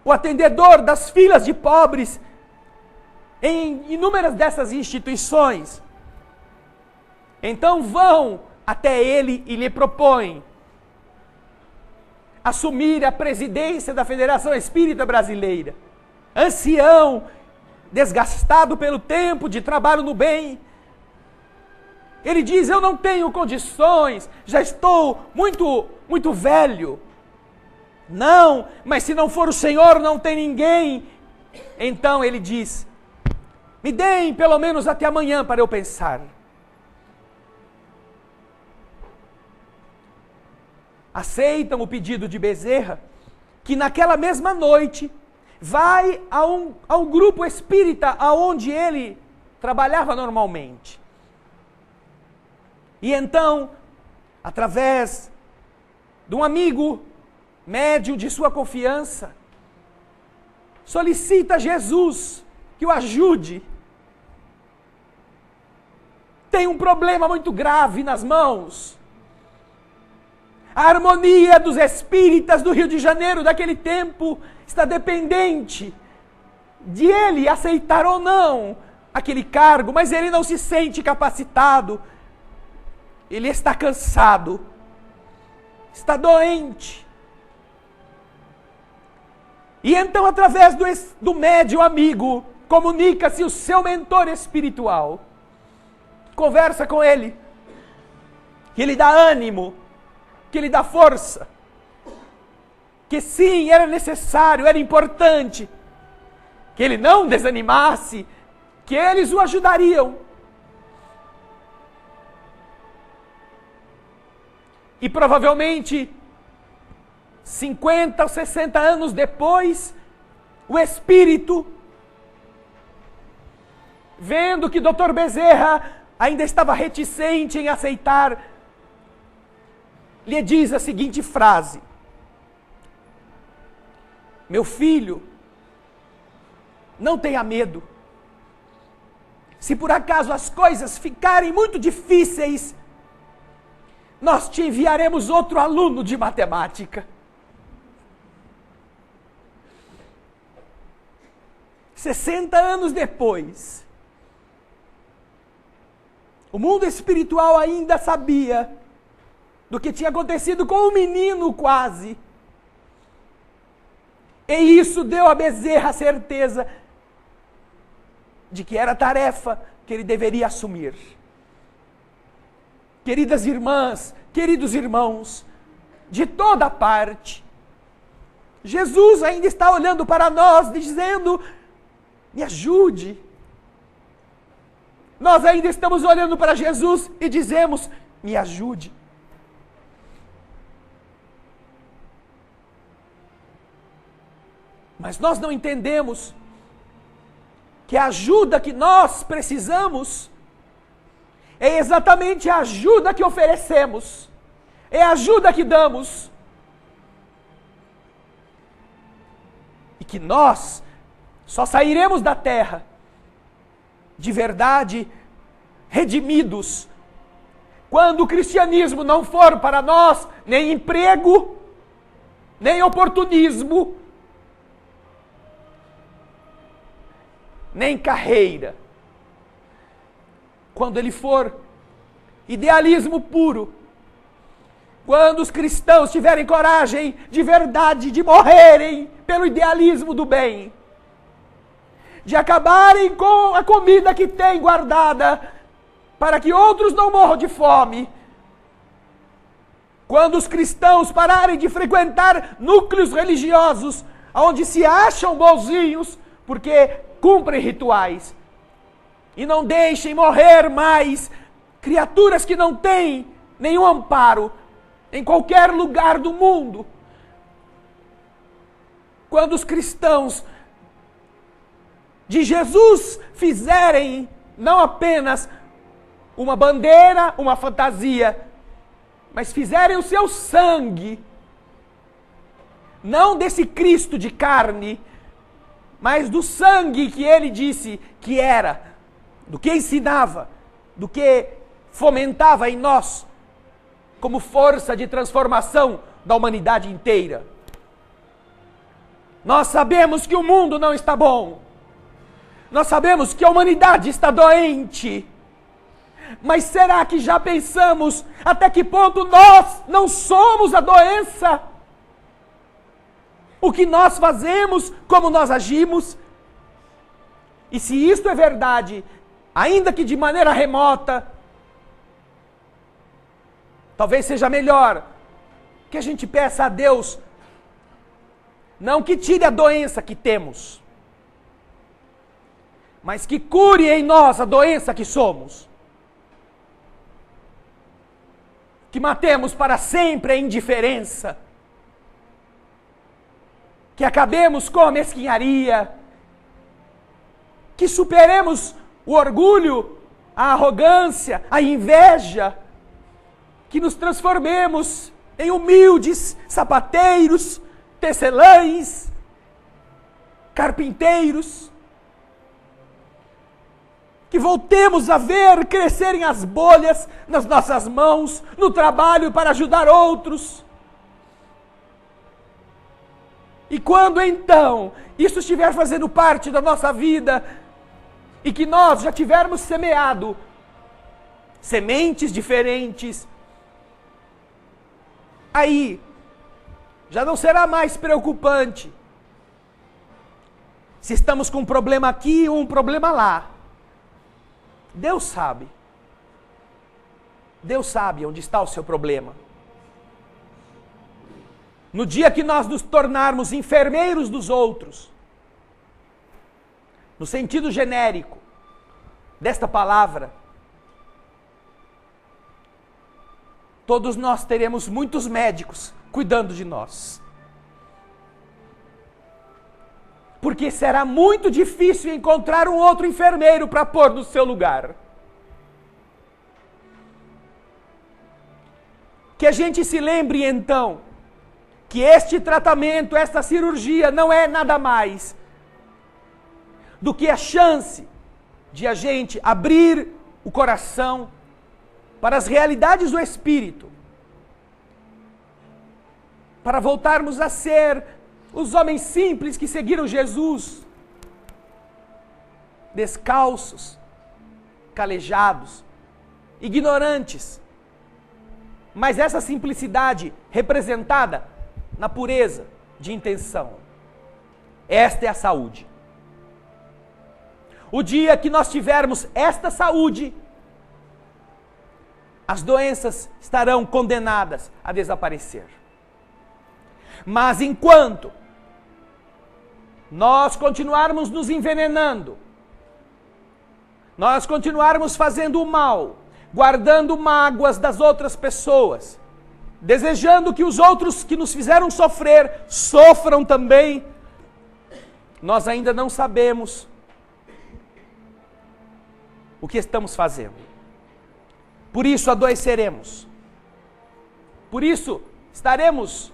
o atendedor das filas de pobres em inúmeras dessas instituições. Então vão até ele e lhe propõem assumir a presidência da Federação Espírita Brasileira. Ancião, desgastado pelo tempo de trabalho no bem, ele diz: eu não tenho condições, já estou muito velho. Não, mas se não for o Senhor, não tem ninguém. Então ele diz: me deem pelo menos até amanhã para eu pensar. Aceitam o pedido de Bezerra, que naquela mesma noite vai a um grupo espírita aonde ele trabalhava normalmente. E então, através de um amigo médium de sua confiança, solicita a Jesus que o ajude. Tem um problema muito grave nas mãos. A harmonia dos espíritas do Rio de Janeiro daquele tempo está dependente de ele aceitar ou não aquele cargo, mas ele não se sente capacitado. Ele está cansado, está doente. E então, através do médium amigo, comunica-se o seu mentor espiritual. Conversa com ele, que lhe dá ânimo, que lhe dá força, que sim, era necessário, era importante, que ele não desanimasse, que eles o ajudariam. E provavelmente, 50 ou 60 anos depois, o espírito, vendo que Dr. Bezerra ainda estava reticente em aceitar, lhe diz a seguinte frase: meu filho, não tenha medo. se por acaso as coisas ficarem muito difíceis, nós te enviaremos outro aluno de matemática. 60 anos depois, o mundo espiritual ainda sabia do que tinha acontecido com o menino quase. E isso deu a Bezerra a certeza de que era a tarefa que ele deveria assumir. Queridas irmãs, queridos irmãos, de toda parte, Jesus ainda está olhando para nós, dizendo: me ajude. Nós ainda estamos olhando para Jesus e dizemos: me ajude. Mas nós não entendemos que a ajuda que nós precisamos é exatamente a ajuda que oferecemos, é a ajuda que damos. E que nós só sairemos da terra de verdade redimidos quando o cristianismo não for para nós nem emprego, nem oportunismo, nem carreira. Quando ele for idealismo puro, quando os cristãos tiverem coragem de verdade de morrerem pelo idealismo do bem, de acabarem com a comida que têm guardada para que outros não morram de fome, quando os cristãos pararem de frequentar núcleos religiosos onde se acham bonzinhos porque cumprem rituais, e não deixem morrer mais criaturas que não têm nenhum amparo em qualquer lugar do mundo. Quando os cristãos de Jesus fizerem não apenas uma bandeira, uma fantasia, mas fizerem o seu sangue, não desse Cristo de carne, mas do sangue que ele disse que era, do que ensinava, do que fomentava em nós, como força de transformação da humanidade inteira. Nós sabemos que o mundo não está bom, nós sabemos que a humanidade está doente, mas será que já pensamos até que ponto nós não somos a doença? O que nós fazemos, como nós agimos? E se isto é verdade, ainda que de maneira remota, talvez seja melhor que a gente peça a Deus, não que tire a doença que temos, mas que cure em nós a doença que somos. Que matemos para sempre a indiferença, que acabemos com a mesquinharia, que superemos o orgulho, a arrogância, a inveja, que nos transformemos em humildes sapateiros, tecelães, carpinteiros, que voltemos a ver crescerem as bolhas nas nossas mãos, no trabalho para ajudar outros. E quando então isso estiver fazendo parte da nossa vida, e que nós já tivermos semeado sementes diferentes, aí já não será mais preocupante se estamos com um problema aqui ou um problema lá. Deus sabe. Deus sabe onde está o seu problema. No dia que nós nos tornarmos enfermeiros dos outros, no sentido genérico desta palavra, todos nós teremos muitos médicos cuidando de nós. Porque será muito difícil encontrar um outro enfermeiro para pôr no seu lugar. Que a gente se lembre então que este tratamento, esta cirurgia não é nada mais do que a chance de a gente abrir o coração para as realidades do Espírito, para voltarmos a ser os homens simples que seguiram Jesus, descalços, calejados, ignorantes, mas essa simplicidade representada na pureza de intenção. Esta é a saúde. O dia que nós tivermos esta saúde, as doenças estarão condenadas a desaparecer. Mas enquanto nós continuarmos nos envenenando, nós continuarmos fazendo o mal, guardando mágoas das outras pessoas, desejando que os outros que nos fizeram sofrer, sofram também, nós ainda não sabemos o que estamos fazendo. Por isso adoeceremos. Por isso estaremos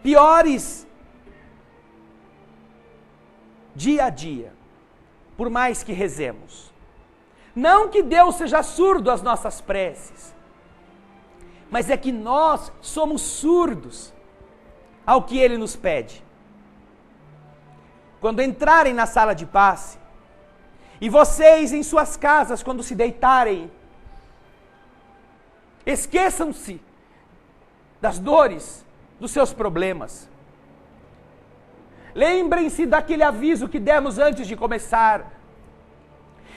piores dia a dia, por mais que rezemos. Não que Deus seja surdo às nossas preces, mas é que nós somos surdos ao que Ele nos pede. Quando entrarem na sala de passe, e vocês em suas casas, quando se deitarem, esqueçam-se das dores, dos seus problemas. Lembrem-se daquele aviso que demos antes de começar,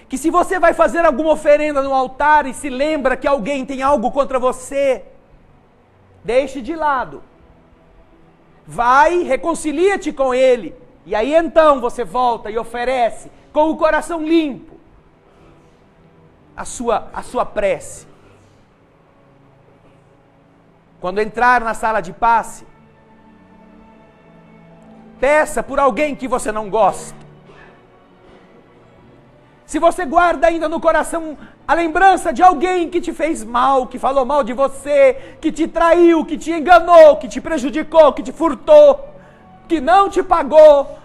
que se você vai fazer alguma oferenda no altar e se lembra que alguém tem algo contra você, deixe de lado. Vai, reconcilia-te com ele, e aí então você volta e oferece com o coração limpo a sua prece. Quando entrar na sala de passe, peça por alguém que você não gosta. Se você guarda ainda no coração a lembrança de alguém que te fez mal, que falou mal de você, que te traiu, que te enganou, que te prejudicou, que te furtou, que não te pagou,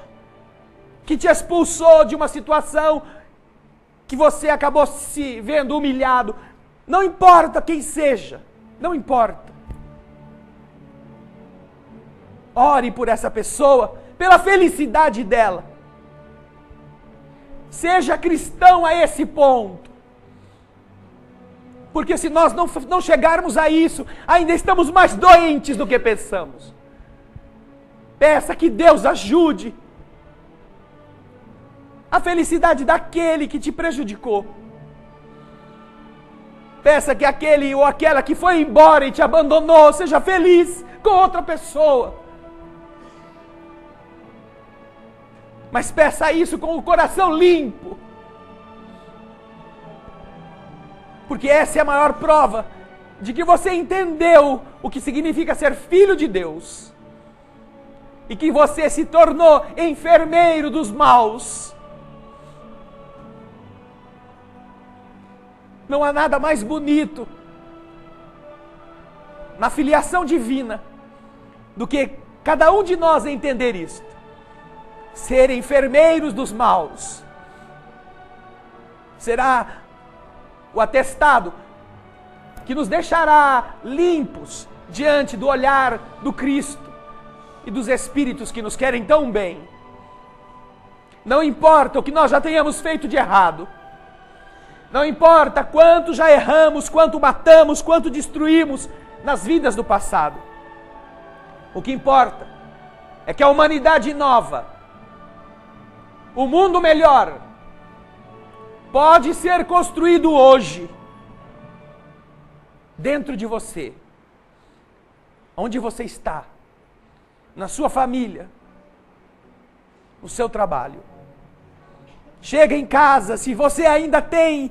que te expulsou de uma situação que você acabou se vendo humilhado, não importa quem seja, não importa. Ore por essa pessoa, pela felicidade dela. Seja cristão a esse ponto. Porque se nós não chegarmos a isso, ainda estamos mais doentes do que pensamos. Peça que Deus ajude a felicidade daquele que te prejudicou. Peça que aquele ou aquela que foi embora e te abandonou seja feliz com outra pessoa. Mas peça isso com o coração limpo. Porque essa é a maior prova de que você entendeu o que significa ser filho de Deus. E que você se tornou enfermeiro dos maus. Não há nada mais bonito na filiação divina do que cada um de nós entender isto. Ser enfermeiros dos maus. Será o atestado que nos deixará limpos diante do olhar do Cristo e dos Espíritos que nos querem tão bem. Não importa o que nós já tenhamos feito de errado. Não importa quanto já erramos, quanto matamos, quanto destruímos nas vidas do passado. O que importa é que a humanidade nova, o mundo melhor, pode ser construído hoje, dentro de você, onde você está, na sua família, no seu trabalho. Chega em casa, se você ainda tem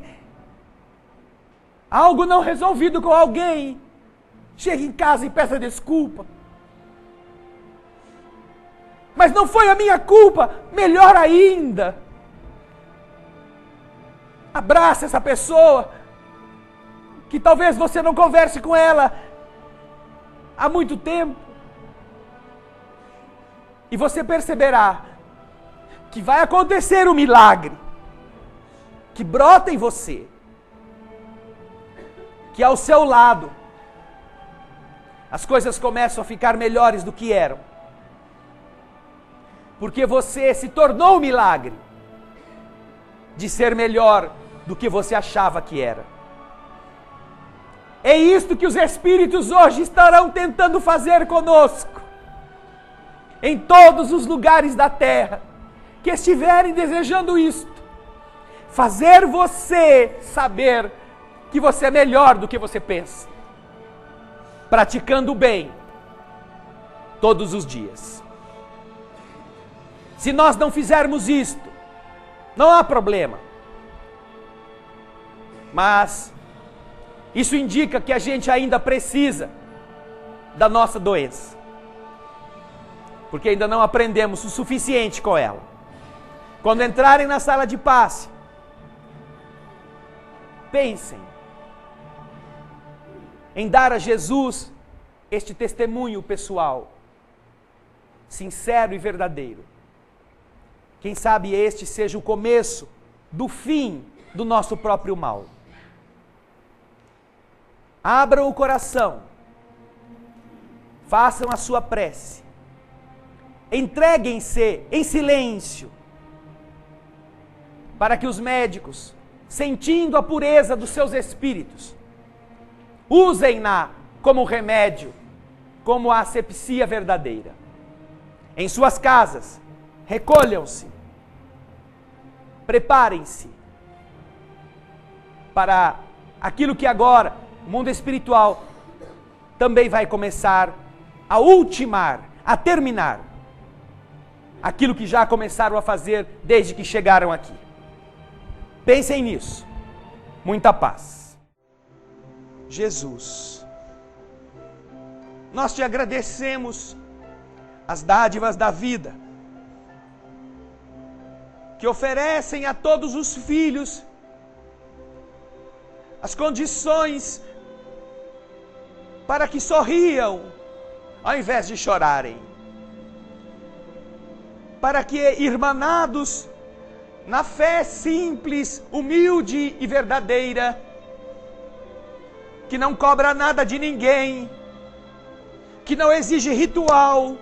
algo não resolvido com alguém, chega em casa e peça desculpa. Mas não foi a minha culpa, melhor ainda. Abraça essa pessoa, que talvez você não converse com ela há muito tempo. E você perceberá que vai acontecer um milagre. que brota em você, que ao seu lado as coisas começam a ficar melhores do que eram. Porque você se tornou um milagre de ser melhor do que você achava que era. É isto que os Espíritos hoje estarão tentando fazer conosco. Em todos os lugares da terra que estiverem desejando isto. Fazer você saber que você é melhor do que você pensa. Praticando o bem todos os dias. Se nós não fizermos isto, não há problema. Mas isso indica que a gente ainda precisa da nossa doença. Porque ainda não aprendemos o suficiente com ela. Quando entrarem na sala de passe, pensem em dar a Jesus este testemunho pessoal, sincero e verdadeiro. Quem sabe este seja o começo do fim do nosso próprio mal. Abram o coração, façam a sua prece, entreguem-se em silêncio, para que os médicos, sentindo a pureza dos seus espíritos, usem-na como remédio, como a asepsia verdadeira. Em suas casas, recolham-se, preparem-se para aquilo que agora o mundo espiritual também vai começar a ultimar, a terminar aquilo que já começaram a fazer desde que chegaram aqui. Pensem nisso. Muita paz. Jesus, nós te agradecemos as dádivas da vida, que oferecem a todos os filhos as condições para que sorriam ao invés de chorarem, para que, irmanados na fé simples, humilde e verdadeira, que não cobra nada de ninguém, que não exige ritual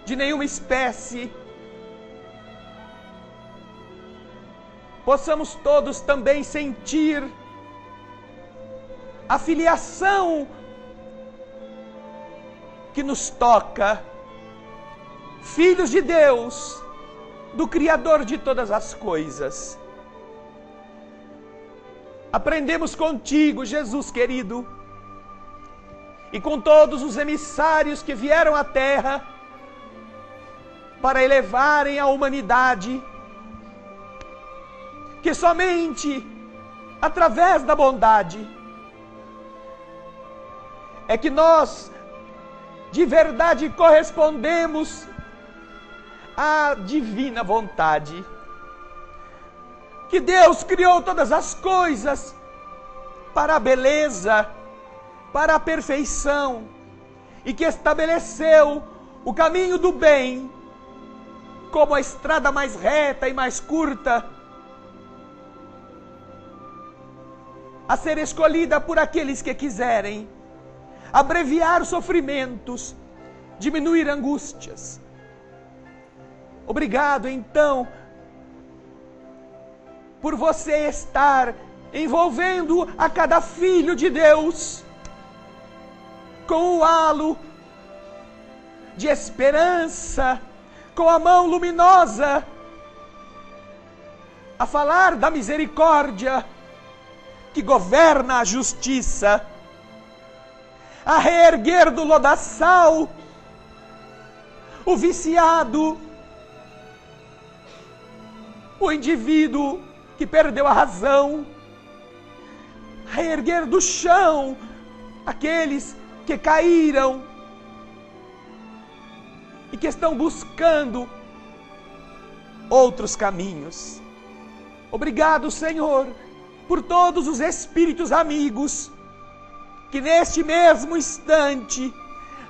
de nenhuma espécie, possamos todos também sentir a filiação que nos toca, filhos de Deus, do Criador de todas as coisas. Aprendemos contigo, Jesus querido, e com todos os emissários que vieram à Terra para elevarem a humanidade, que somente através da bondade é que nós de verdade correspondemos à divina vontade. Que Deus criou todas as coisas para a beleza, para a perfeição, e que estabeleceu o caminho do bem como a estrada mais reta e mais curta a ser escolhida por aqueles que quiserem abreviar sofrimentos, diminuir angústias. Obrigado, então, por você estar envolvendo a cada filho de Deus com o halo de esperança, com a mão luminosa, a falar da misericórdia que governa a justiça, a reerguer do lodaçal o viciado, o indivíduo que perdeu a razão, a reerguer do chão aqueles que caíram e que estão buscando outros caminhos. Obrigado, Senhor, por todos os espíritos amigos que neste mesmo instante,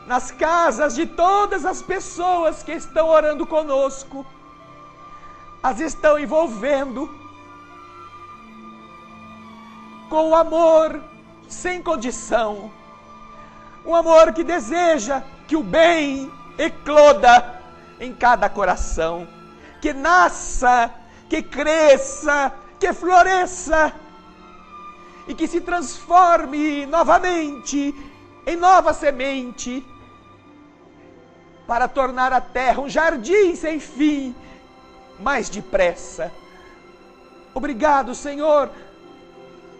nas casas de todas as pessoas que estão orando conosco, as estão envolvendo com o amor sem condição. Um amor que deseja que o bem ecloda em cada coração, que nasça, que cresça, que floresça e que se transforme novamente em nova semente para tornar a terra um jardim sem fim, mais depressa. Obrigado, Senhor,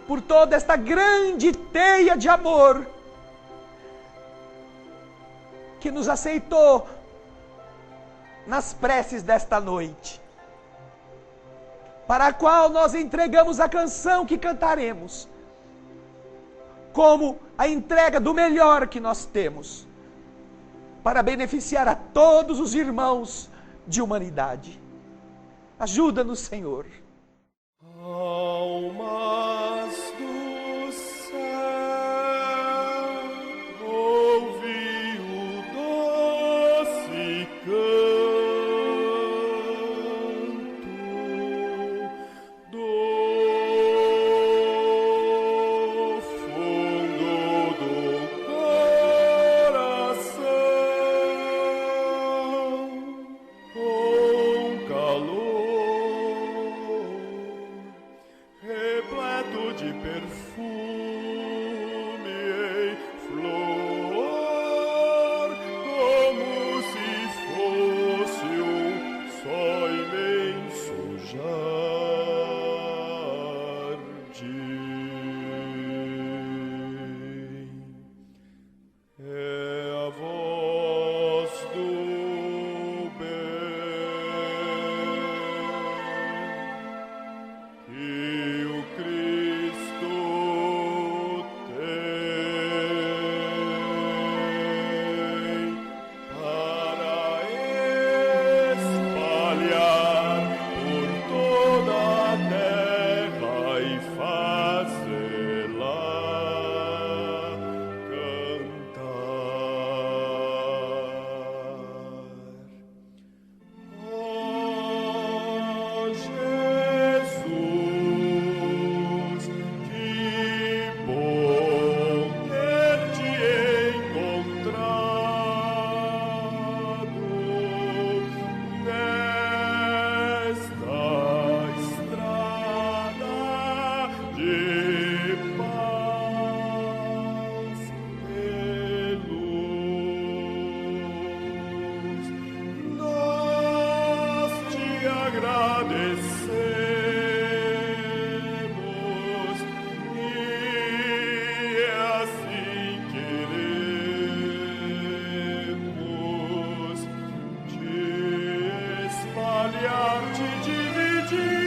por toda esta grande teia de amor que nos aceitou nas preces desta noite, para a qual nós entregamos a canção que cantaremos, como a entrega do melhor que nós temos, para beneficiar a todos os irmãos de humanidade. Ajuda-nos, Senhor. Almas do céu, ouvi o doce canto do fundo do coração, com calor repleto de perfume em flor, como se fosse um só imenso jardim. É a voz do bem que o Cristo tem para espalhar por toda a terra e fazê-la cantar. Oh, Jesus, que bom ter-te encontrado nesta estrada de paz e luz. Nós te agradecemos e assim queremos te espalhar, te dividir.